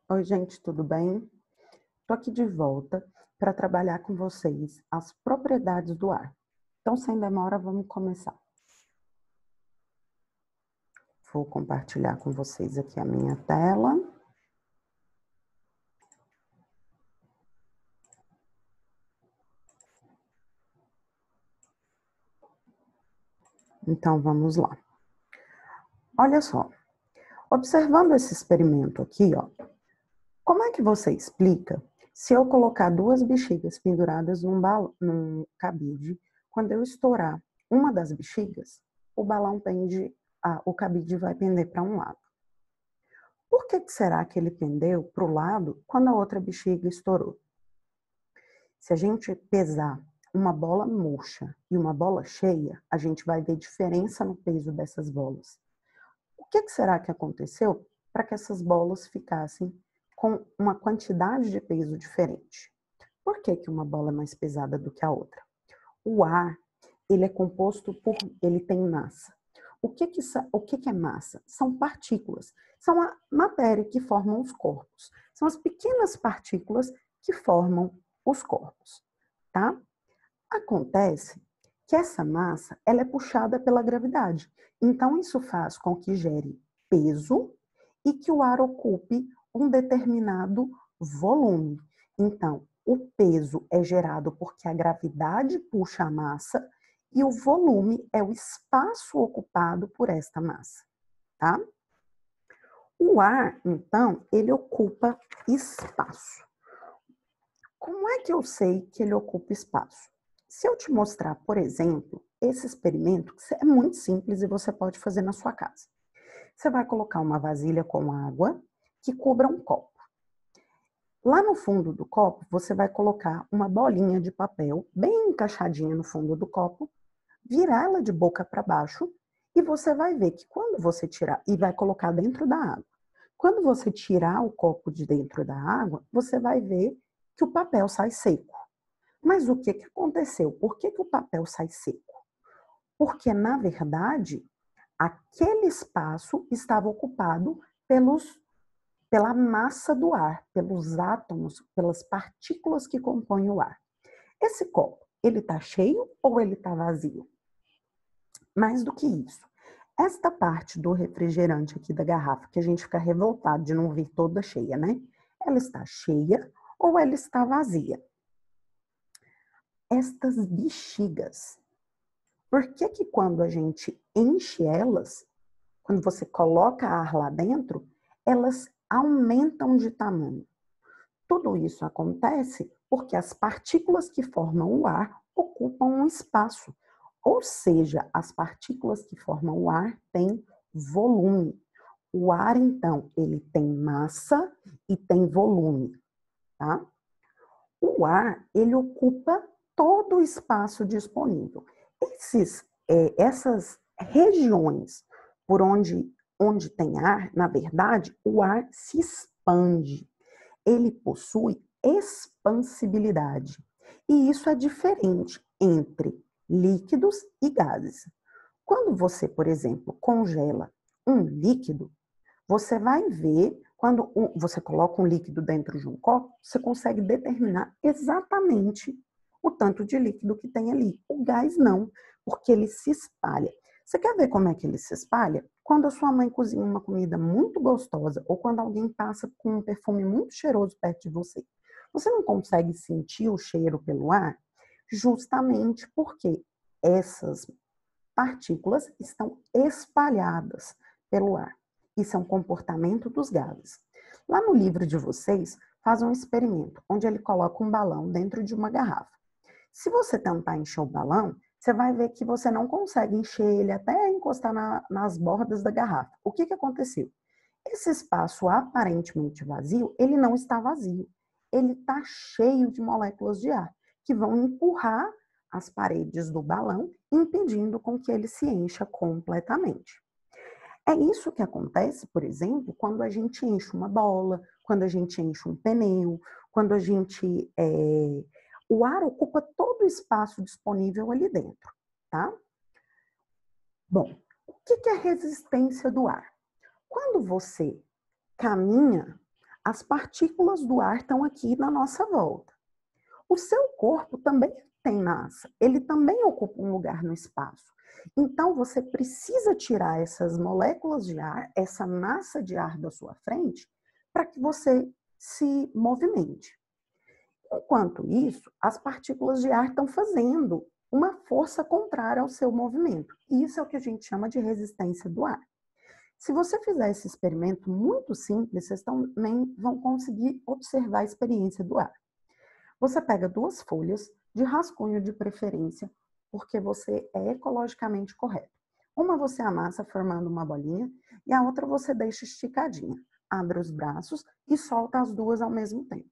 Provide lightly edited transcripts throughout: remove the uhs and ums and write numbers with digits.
Oi, gente, tudo bem? Estou aqui de volta para trabalhar com vocês as propriedades do ar. Então, sem demora, vamos começar. Vou compartilhar com vocês aqui a minha tela. Então, vamos lá. Olha só, observando esse experimento aqui, ó, como é que você explica se eu colocar duas bexigas penduradas num cabide, quando eu estourar uma das bexigas, o cabide vai pender para um lado? Por que será que ele pendeu para o lado quando a outra bexiga estourou? Se a gente pesar uma bola murcha e uma bola cheia, a gente vai ver diferença no peso dessas bolas. O que será que aconteceu para que essas bolas ficassem com uma quantidade de peso diferente? Por que uma bola é mais pesada do que a outra? O ar, ele tem massa. O que é massa? São partículas. São a matéria que formam os corpos. São as pequenas partículas que formam os corpos, tá? Acontece que essa massa, ela é puxada pela gravidade. Então, isso faz com que gere peso e que o ar ocupe um determinado volume. Então, o peso é gerado porque a gravidade puxa a massa e o volume é o espaço ocupado por esta massa, tá? O ar, então, ele ocupa espaço. Como é que eu sei que ele ocupa espaço? Se eu te mostrar, por exemplo, esse experimento, que é muito simples e você pode fazer na sua casa. Você vai colocar uma vasilha com água que cubra um copo. Lá no fundo do copo, você vai colocar uma bolinha de papel bem encaixadinha no fundo do copo, virar ela de boca para baixo e você vai ver que quando você tirar, e vai colocar dentro da água. Quando você tirar o copo de dentro da água, você vai ver que o papel sai seco. Mas o que aconteceu? Por que o papel sai seco? Porque, na verdade, aquele espaço estava ocupado pela massa do ar, pelos átomos, pelas partículas que compõem o ar. Esse copo, ele está cheio ou ele está vazio? Mais do que isso, esta parte do refrigerante aqui da garrafa, que a gente fica revoltado de não vir toda cheia, né? Ela está cheia ou ela está vazia? Estas bexigas, por que quando a gente enche elas, quando você coloca ar lá dentro, elas aumentam de tamanho? Tudo isso acontece porque as partículas que formam o ar ocupam um espaço, ou seja, as partículas que formam o ar têm volume. O ar, então, ele tem massa e tem volume, tá? O ar, ele ocupa todo o espaço disponível. Essas regiões por onde tem ar, na verdade, o ar se expande. Ele possui expansibilidade. E isso é diferente entre líquidos e gases. Quando você, por exemplo, congela um líquido, você vai ver, quando você coloca um líquido dentro de um copo, você consegue determinar exatamente o tanto de líquido que tem ali. O gás não, porque ele se espalha. Você quer ver como é que ele se espalha? Quando a sua mãe cozinha uma comida muito gostosa ou quando alguém passa com um perfume muito cheiroso perto de você, você não consegue sentir o cheiro pelo ar? Justamente porque essas partículas estão espalhadas pelo ar. Isso é um comportamento dos gases. Lá no livro de vocês, faz um experimento, onde ele coloca um balão dentro de uma garrafa. Se você tentar encher o balão, você vai ver que você não consegue encher ele até encostar nas bordas da garrafa. O que aconteceu? Esse espaço aparentemente vazio, ele não está vazio. Ele está cheio de moléculas de ar, que vão empurrar as paredes do balão, impedindo com que ele se encha completamente. É isso que acontece, por exemplo, quando a gente enche uma bola, quando a gente enche um pneu, quando a gente... O ar ocupa todo o espaço disponível ali dentro, tá? Bom, o que é a resistência do ar? Quando você caminha, as partículas do ar estão aqui na nossa volta. O seu corpo também tem massa, ele também ocupa um lugar no espaço. Então, você precisa tirar essas moléculas de ar, essa massa de ar da sua frente, para que você se movimente. Enquanto isso, as partículas de ar estão fazendo uma força contrária ao seu movimento. Isso é o que a gente chama de resistência do ar. Se você fizer esse experimento muito simples, vocês também vão conseguir observar a experiência do ar. Você pega 2 folhas, de rascunho de preferência, porque você é ecologicamente correto. Uma você amassa formando uma bolinha e a outra você deixa esticadinha. Abre os braços e solta as 2 ao mesmo tempo.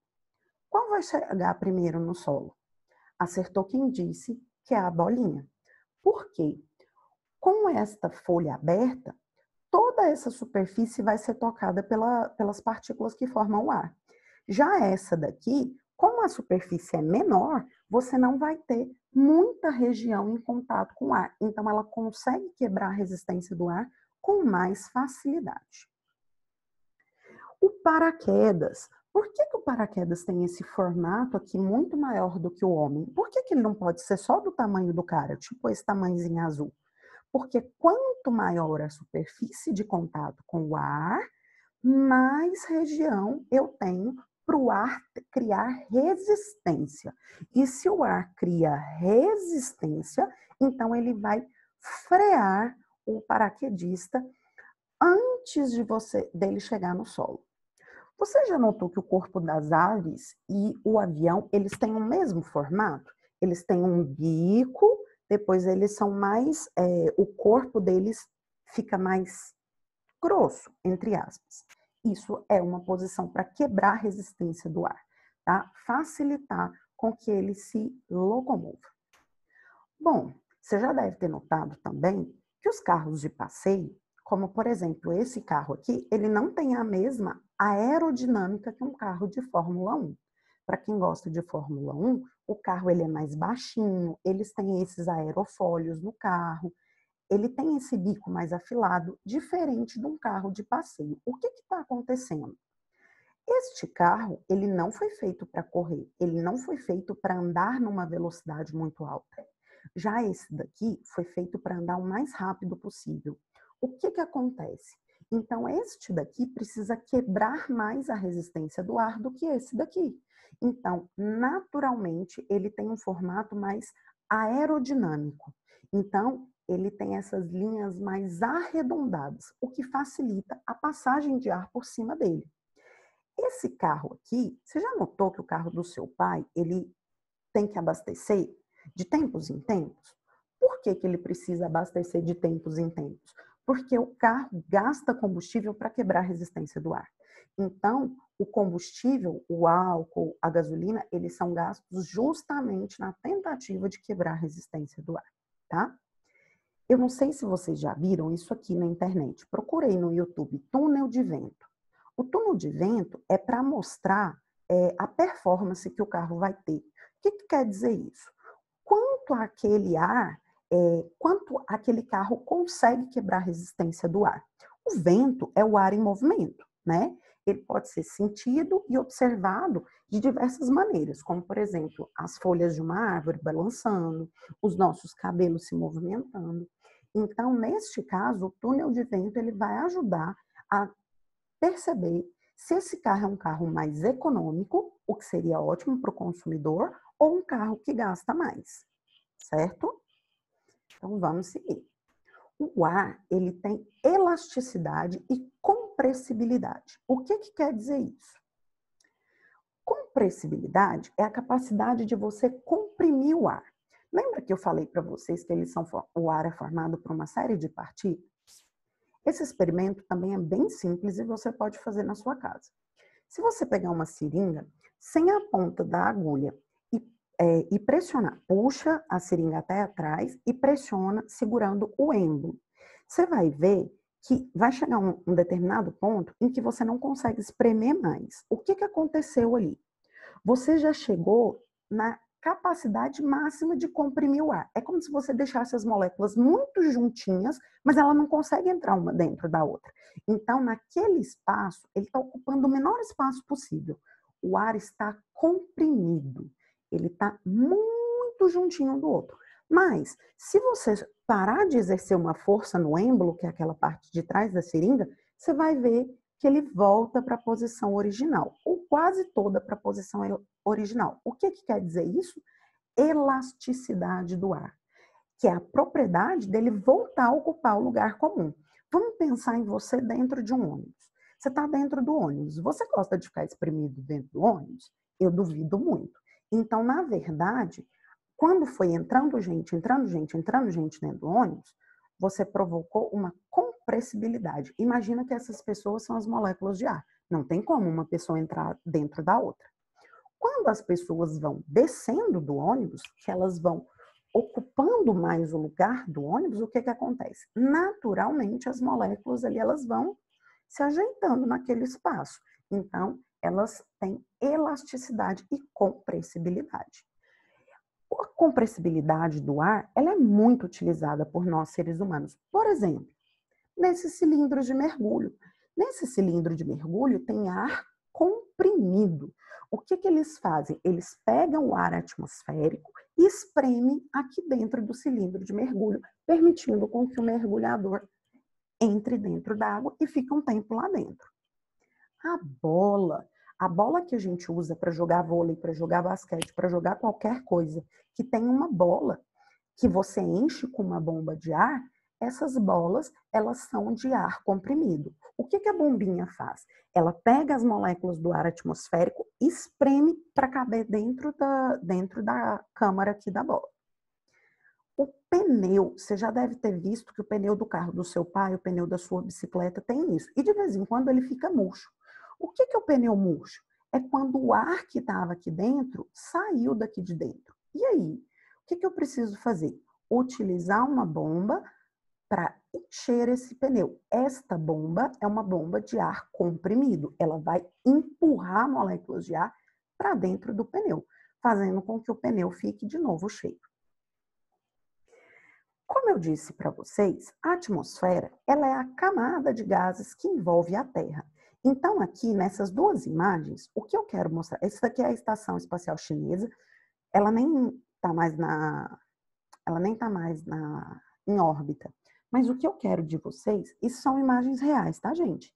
Qual vai chegar primeiro no solo? Acertou quem disse que é a bolinha. Por quê? Com esta folha aberta, toda essa superfície vai ser tocada pelas partículas que formam o ar. Já essa daqui, como a superfície é menor, você não vai ter muita região em contato com o ar. Então, ela consegue quebrar a resistência do ar com mais facilidade. O paraquedas. Por que o paraquedas tem esse formato aqui muito maior do que o homem? Por que ele não pode ser só do tamanho do cara, tipo esse tamanhozinho azul? Porque quanto maior a superfície de contato com o ar, mais região eu tenho para o ar criar resistência. E se o ar cria resistência, então ele vai frear o paraquedista antes dele chegar no solo. Você já notou que o corpo das aves e o avião, eles têm o mesmo formato? Eles têm um bico, depois eles são mais, o corpo deles fica mais grosso, entre aspas. Isso é uma posição para quebrar a resistência do ar, tá? Facilitar com que ele se locomova. Bom, você já deve ter notado também que os carros de passeio, como por exemplo esse carro aqui, ele não tem a mesma aerodinâmica que um carro de Fórmula 1. Para quem gosta de Fórmula 1, o carro ele é mais baixinho, eles têm esses aerofólios no carro, ele tem esse bico mais afilado, diferente de um carro de passeio. O que está acontecendo? Este carro, ele não foi feito para correr, ele não foi feito para andar numa velocidade muito alta. Já esse daqui foi feito para andar o mais rápido possível. O que acontece? Então, este daqui precisa quebrar mais a resistência do ar do que esse daqui. Então, naturalmente, ele tem um formato mais aerodinâmico. Então, ele tem essas linhas mais arredondadas, o que facilita a passagem de ar por cima dele. Esse carro aqui, você já notou que o carro do seu pai, ele tem que abastecer de tempos em tempos? Por que ele precisa abastecer de tempos em tempos? Porque o carro gasta combustível para quebrar a resistência do ar. Então, o combustível, o álcool, a gasolina, eles são gastos justamente na tentativa de quebrar a resistência do ar, tá? Eu não sei se vocês já viram isso aqui na internet. Procurei no YouTube túnel de vento. O túnel de vento é para mostrar a performance que o carro vai ter. O que quer dizer isso? Quanto aquele carro consegue quebrar a resistência do ar. O vento é o ar em movimento, né? Ele pode ser sentido e observado de diversas maneiras, como, por exemplo, as folhas de uma árvore balançando, os nossos cabelos se movimentando. Então, neste caso, o túnel de vento ele vai ajudar a perceber se esse carro é um carro mais econômico, o que seria ótimo para o consumidor, ou um carro que gasta mais, certo? Então, vamos seguir. O ar, ele tem elasticidade e compressibilidade. O que quer dizer isso? Compressibilidade é a capacidade de você comprimir o ar. Lembra que eu falei para vocês que o ar é formado por uma série de partículas? Esse experimento também é bem simples e você pode fazer na sua casa. Se você pegar uma seringa, sem a ponta da agulha e pressionar, puxa a seringa até atrás e pressiona segurando o êmbolo. Você vai ver que vai chegar um determinado ponto em que você não consegue espremer mais. O que aconteceu ali? Você já chegou capacidade máxima de comprimir o ar. É como se você deixasse as moléculas muito juntinhas, mas ela não consegue entrar uma dentro da outra. Então, naquele espaço, ele está ocupando o menor espaço possível. O ar está comprimido. Ele está muito juntinho do outro. Mas, se você parar de exercer uma força no êmbolo, que é aquela parte de trás da seringa, você vai ver que ele volta para a posição original, ou quase toda para a posição original. O que quer dizer isso? Elasticidade do ar, que é a propriedade dele voltar a ocupar o lugar comum. Vamos pensar em você dentro de um ônibus. Você está dentro do ônibus. Você gosta de ficar espremido dentro do ônibus? Eu duvido muito. Então, na verdade, quando foi entrando gente dentro do ônibus, você provocou uma compressibilidade. Imagina que essas pessoas são as moléculas de ar. Não tem como uma pessoa entrar dentro da outra. Quando as pessoas vão descendo do ônibus, que elas vão ocupando mais o lugar do ônibus, o que acontece? Naturalmente, as moléculas ali, elas vão se ajeitando naquele espaço. Então, elas têm elasticidade e compressibilidade. A compressibilidade do ar, ela é muito utilizada por nós seres humanos. Por exemplo, nesses cilindros de mergulho. Nesse cilindro de mergulho tem ar comprimido. O que eles fazem? Eles pegam o ar atmosférico e espremem aqui dentro do cilindro de mergulho, permitindo com que o mergulhador entre dentro da água e fique um tempo lá dentro. A bola que a gente usa para jogar vôlei, para jogar basquete, para jogar qualquer coisa, que tem uma bola que você enche com uma bomba de ar, essas bolas, elas são de ar comprimido. O que a bombinha faz? Ela pega as moléculas do ar atmosférico e espreme para caber dentro da câmara aqui da bola. O pneu, você já deve ter visto que o pneu do carro do seu pai, o pneu da sua bicicleta tem isso. E de vez em quando ele fica murcho. O que é o pneu murcho? É quando o ar que estava aqui dentro saiu daqui de dentro. E aí? O que eu preciso fazer? Utilizar uma bomba para encher esse pneu. Esta bomba é uma bomba de ar comprimido. Ela vai empurrar moléculas de ar para dentro do pneu, fazendo com que o pneu fique de novo cheio. Como eu disse para vocês, a atmosfera ela é a camada de gases que envolve a Terra. Então, aqui nessas duas imagens, o que eu quero mostrar, essa daqui é a Estação Espacial Chinesa, ela nem está mais em órbita. Mas o que eu quero de vocês, isso são imagens reais, tá, gente?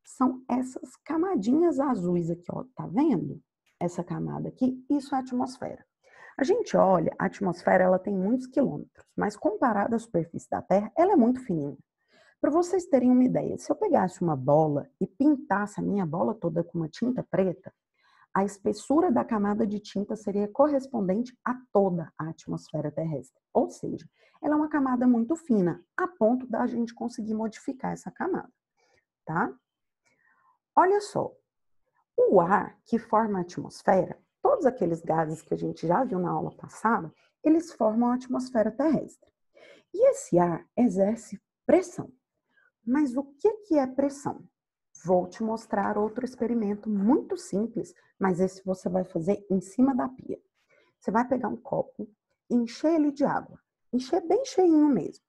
São essas camadinhas azuis aqui, ó, tá vendo? Essa camada aqui, isso é a atmosfera. A gente olha, a atmosfera ela tem muitos quilômetros, mas comparada à superfície da Terra, ela é muito fininha. Para vocês terem uma ideia, se eu pegasse uma bola e pintasse a minha bola toda com uma tinta preta, a espessura da camada de tinta seria correspondente a toda a atmosfera terrestre. Ou seja, ela é uma camada muito fina, a ponto da gente conseguir modificar essa camada, tá? Olha só, o ar que forma a atmosfera, todos aqueles gases que a gente já viu na aula passada, eles formam a atmosfera terrestre. E esse ar exerce pressão. Mas o que é pressão? Vou te mostrar outro experimento muito simples, mas esse você vai fazer em cima da pia. Você vai pegar um copo e encher ele de água. Encher bem cheinho mesmo.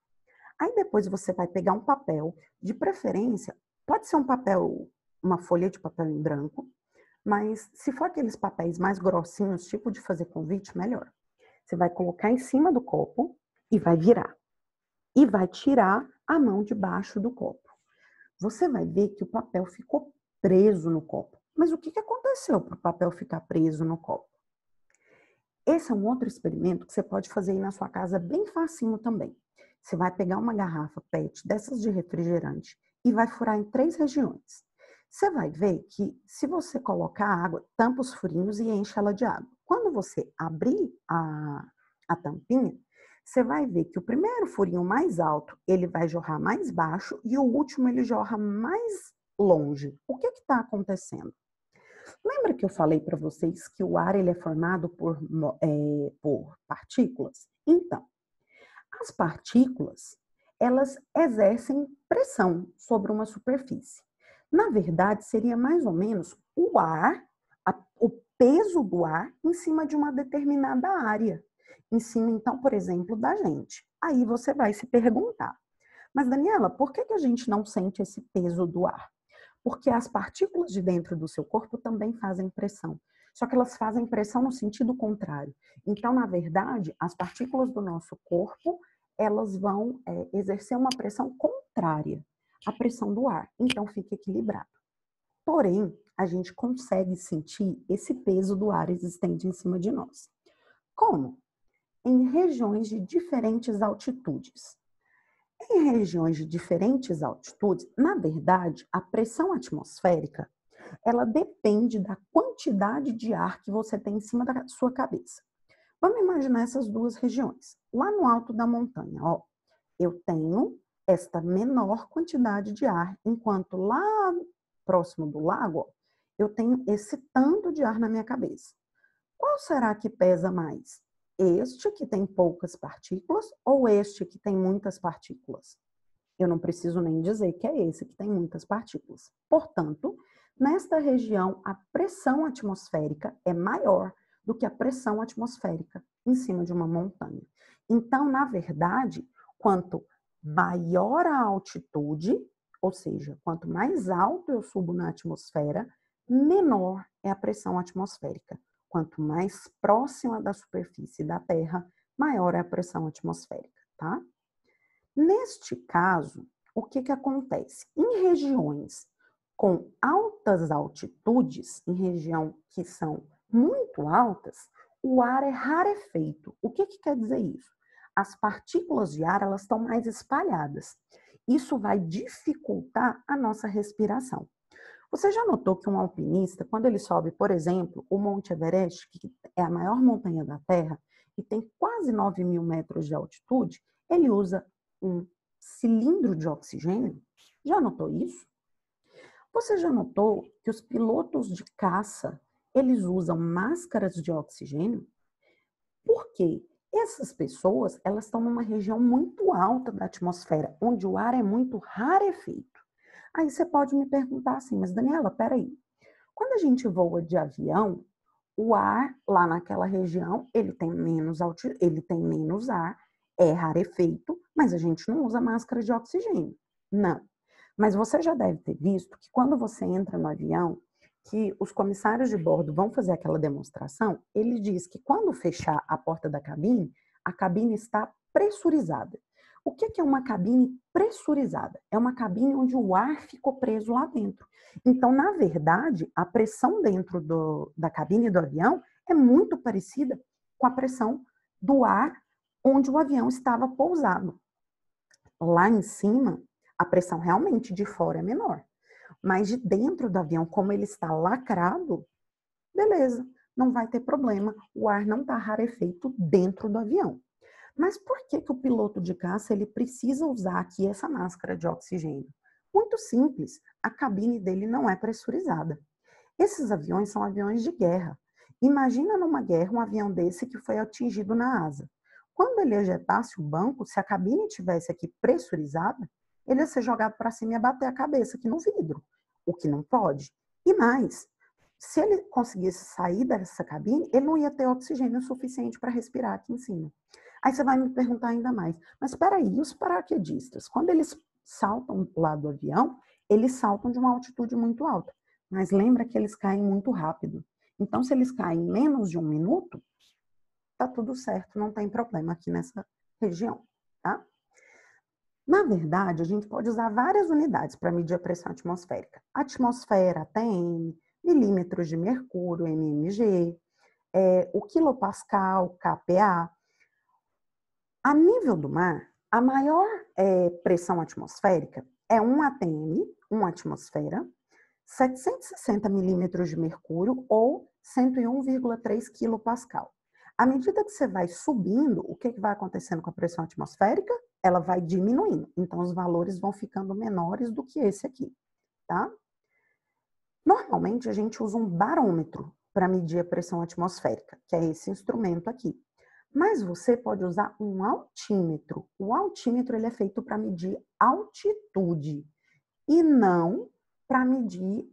Aí depois você vai pegar um papel, de preferência, pode ser um papel, uma folha de papel em branco, mas se for aqueles papéis mais grossinhos, tipo de fazer convite, melhor. Você vai colocar em cima do copo e vai virar. E vai tirar a mão de baixo do copo. Você vai ver que o papel ficou preso no copo. Mas o que aconteceu para o papel ficar preso no copo? Esse é um outro experimento que você pode fazer aí na sua casa bem facinho também. Você vai pegar uma garrafa PET dessas de refrigerante e vai furar em 3 regiões. Você vai ver que se você colocar água, tampa os furinhos e enche ela de água. Quando você abrir a tampinha, você vai ver que o primeiro furinho mais alto, ele vai jorrar mais baixo e o último ele jorra mais longe. O que está acontecendo? Lembra que eu falei para vocês que o ar ele é formado por partículas? Então, as partículas, elas exercem pressão sobre uma superfície. Na verdade, seria mais ou menos o ar, o peso do ar em cima de uma determinada área. Em cima, então, por exemplo, da gente. Aí você vai se perguntar, mas Daniela, por que a gente não sente esse peso do ar? Porque as partículas de dentro do seu corpo também fazem pressão. Só que elas fazem pressão no sentido contrário. Então, na verdade, as partículas do nosso corpo, elas vão exercer uma pressão contrária à pressão do ar. Então, fica equilibrado. Porém, a gente consegue sentir esse peso do ar existente em cima de nós. Como? Em regiões de diferentes altitudes. Em regiões de diferentes altitudes, na verdade, a pressão atmosférica, ela depende da quantidade de ar que você tem em cima da sua cabeça. Vamos imaginar essas duas regiões. Lá no alto da montanha, ó, eu tenho esta menor quantidade de ar, enquanto lá próximo do lago, ó, eu tenho esse tanto de ar na minha cabeça. Qual será que pesa mais? Este que tem poucas partículas ou este que tem muitas partículas? Eu não preciso nem dizer que é esse que tem muitas partículas. Portanto, nesta região, a pressão atmosférica é maior do que a pressão atmosférica em cima de uma montanha. Então, na verdade, quanto maior a altitude, ou seja, quanto mais alto eu subo na atmosfera, menor é a pressão atmosférica. Quanto mais próxima da superfície da Terra, maior é a pressão atmosférica, tá? Neste caso, o que acontece? Em regiões com altas altitudes, em região que são muito altas, o ar é rarefeito. O que quer dizer isso? As partículas de ar, elas estão mais espalhadas. Isso vai dificultar a nossa respiração. Você já notou que um alpinista, quando ele sobe, por exemplo, o Monte Everest, que é a maior montanha da Terra, e tem quase 9.000 metros de altitude, ele usa um cilindro de oxigênio? Já notou isso? Você já notou que os pilotos de caça, eles usam máscaras de oxigênio? Por quê? Essas pessoas, elas estão numa região muito alta da atmosfera, onde o ar é muito rarefeito. Aí você pode me perguntar assim, mas Daniela, peraí, quando a gente voa de avião, o ar lá naquela região, ele tem menos ar, é rarefeito, mas a gente não usa máscara de oxigênio. Não. Mas você já deve ter visto que quando você entra no avião, que os comissários de bordo vão fazer aquela demonstração, ele diz que quando fechar a porta da cabine, a cabine está pressurizada. O que é uma cabine pressurizada? É uma cabine onde o ar ficou preso lá dentro. Então, na verdade, a pressão dentro da cabine do avião é muito parecida com a pressão do ar onde o avião estava pousado. Lá em cima, a pressão realmente de fora é menor. Mas de dentro do avião, como ele está lacrado, beleza, não vai ter problema. O ar não está rarefeito dentro do avião. Mas por que o piloto de caça ele precisa usar aqui essa máscara de oxigênio? Muito simples, a cabine dele não é pressurizada. Esses aviões são aviões de guerra. Imagina numa guerra um avião desse que foi atingido na asa. Quando ele ejetasse o banco, se a cabine tivesse aqui pressurizada, ele ia ser jogado para cima e ia bater a cabeça aqui no vidro, o que não pode. E mais, se ele conseguisse sair dessa cabine, ele não ia ter oxigênio suficiente para respirar aqui em cima. Aí você vai me perguntar ainda mais, mas espera aí, os paraquedistas, quando eles saltam lá do avião, eles saltam de uma altitude muito alta, mas lembra que eles caem muito rápido. Então, se eles caem em menos de 1 minuto, tá tudo certo, não tem problema aqui nessa região, tá? Na verdade, a gente pode usar várias unidades para medir a pressão atmosférica. Atmosfera, ATM, milímetros de mercúrio, mmg, o quilopascal, kPa. A nível do mar, a maior pressão atmosférica é 1 atm, 1 atmosfera, 760 milímetros de mercúrio ou 101,3 quilopascal. À medida que você vai subindo, o que vai acontecendo com a pressão atmosférica? Ela vai diminuindo. Então, os valores vão ficando menores do que esse aqui, tá? Normalmente, a gente usa um barômetro para medir a pressão atmosférica, que é esse instrumento aqui. Mas você pode usar um altímetro. O altímetro ele é feito para medir altitude e não para medir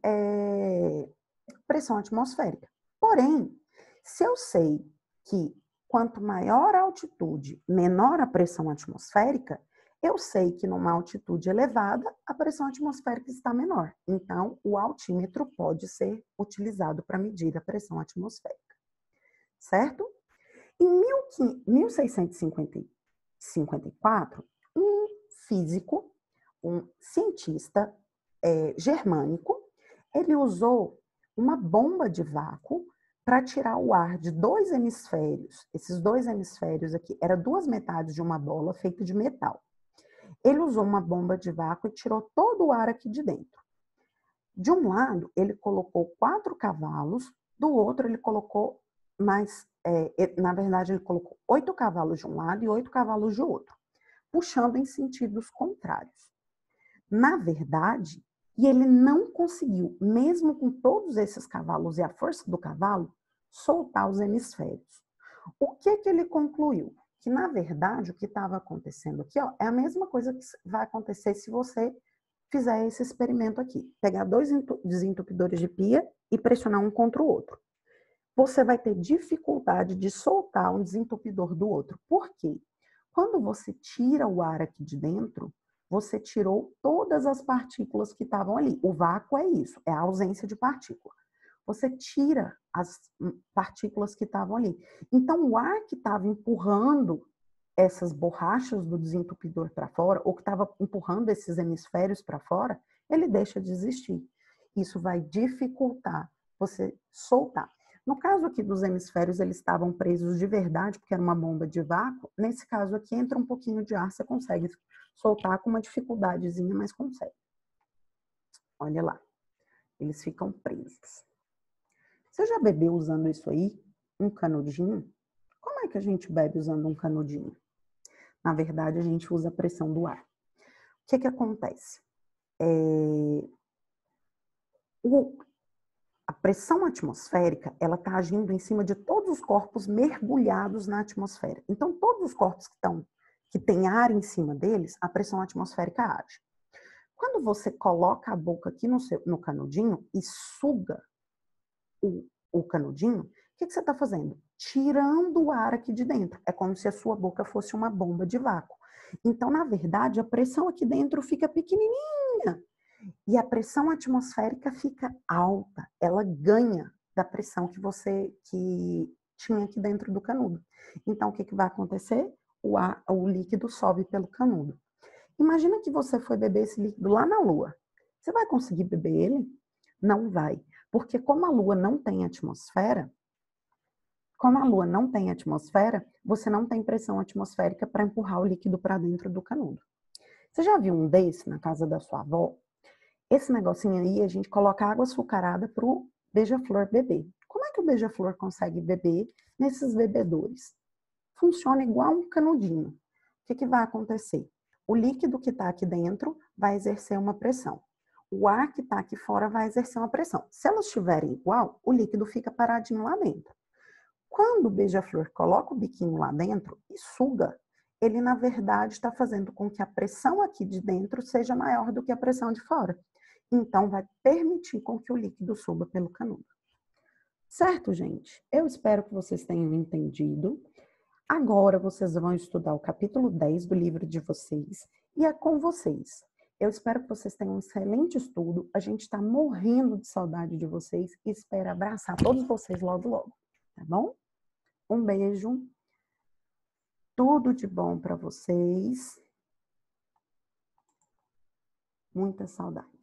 pressão atmosférica, Porém, se eu sei que quanto maior a altitude, menor a pressão atmosférica, eu sei que numa altitude elevada, a pressão atmosférica está menor. Então, o altímetro pode ser utilizado para medir a pressão atmosférica, certo? Em 1654, um físico, um cientista germânico, ele usou uma bomba de vácuo para tirar o ar de dois hemisférios. Esses dois hemisférios aqui eram duas metades de uma bola feita de metal. Ele usou uma bomba de vácuo e tirou todo o ar aqui de dentro. De um lado, ele colocou 4 cavalos, do outro, ele colocou mais. Na verdade, ele colocou 8 cavalos de um lado e 8 cavalos de outro, puxando em sentidos contrários. Na verdade, e ele não conseguiu, mesmo com todos esses cavalos e a força do cavalo, soltar os hemisférios. O que ele concluiu? Que, na verdade, o que estava acontecendo aqui, ó, é a mesma coisa que vai acontecer se você fizer esse experimento aqui. Pegar 2 desentupidores de pia e pressionar um contra o outro. Você vai ter dificuldade de soltar um desentupidor do outro. Por quê? Quando você tira o ar aqui de dentro, você tirou todas as partículas que estavam ali. O vácuo é isso, é a ausência de partícula. Você tira as partículas que estavam ali. Então, o ar que estava empurrando essas borrachas do desentupidor para fora, ou que estava empurrando esses hemisférios para fora, ele deixa de existir. Isso vai dificultar você soltar. No caso aqui dos hemisférios, eles estavam presos de verdade, porque era uma bomba de vácuo. Nesse caso aqui, entra um pouquinho de ar, você consegue soltar com uma dificuldadezinha, mas consegue. Olha lá, eles ficam presos. Você já bebeu usando isso aí? Um canudinho? Como é que a gente bebe usando um canudinho? Na verdade, a gente usa a pressão do ar. O que acontece? A pressão atmosférica, ela está agindo em cima de todos os corpos mergulhados na atmosfera. Então, todos os corpos que têm ar em cima deles, a pressão atmosférica age. Quando você coloca a boca aqui no canudinho e suga o canudinho, o que você está fazendo? Tirando o ar aqui de dentro. É como se a sua boca fosse uma bomba de vácuo. Então, na verdade, a pressão aqui dentro fica pequenininha. E a pressão atmosférica fica alta, ela ganha da pressão que tinha aqui dentro do canudo. Então, o que vai acontecer? O líquido sobe pelo canudo. Imagina que você foi beber esse líquido lá na Lua. Você vai conseguir beber ele? Não vai. Porque como a Lua não tem atmosfera, você não tem pressão atmosférica para empurrar o líquido para dentro do canudo. Você já viu um desse na casa da sua avó? Esse negocinho aí, a gente coloca água açucarada para o beija-flor beber. Como é que o beija-flor consegue beber nesses bebedouros? Funciona igual um canudinho. O que vai acontecer? O líquido que está aqui dentro vai exercer uma pressão. O ar que está aqui fora vai exercer uma pressão. Se elas estiverem igual, o líquido fica paradinho lá dentro. Quando o beija-flor coloca o biquinho lá dentro e suga, ele, na verdade, está fazendo com que a pressão aqui de dentro seja maior do que a pressão de fora. Então, vai permitir com que o líquido suba pelo canudo. Certo, gente? Eu espero que vocês tenham entendido. Agora, vocês vão estudar o capítulo 10 do livro de vocês e é com vocês. Eu espero que vocês tenham um excelente estudo. A gente está morrendo de saudade de vocês e espero abraçar todos vocês logo, logo. Tá bom? Um beijo. Tudo de bom para vocês. Muita saudade.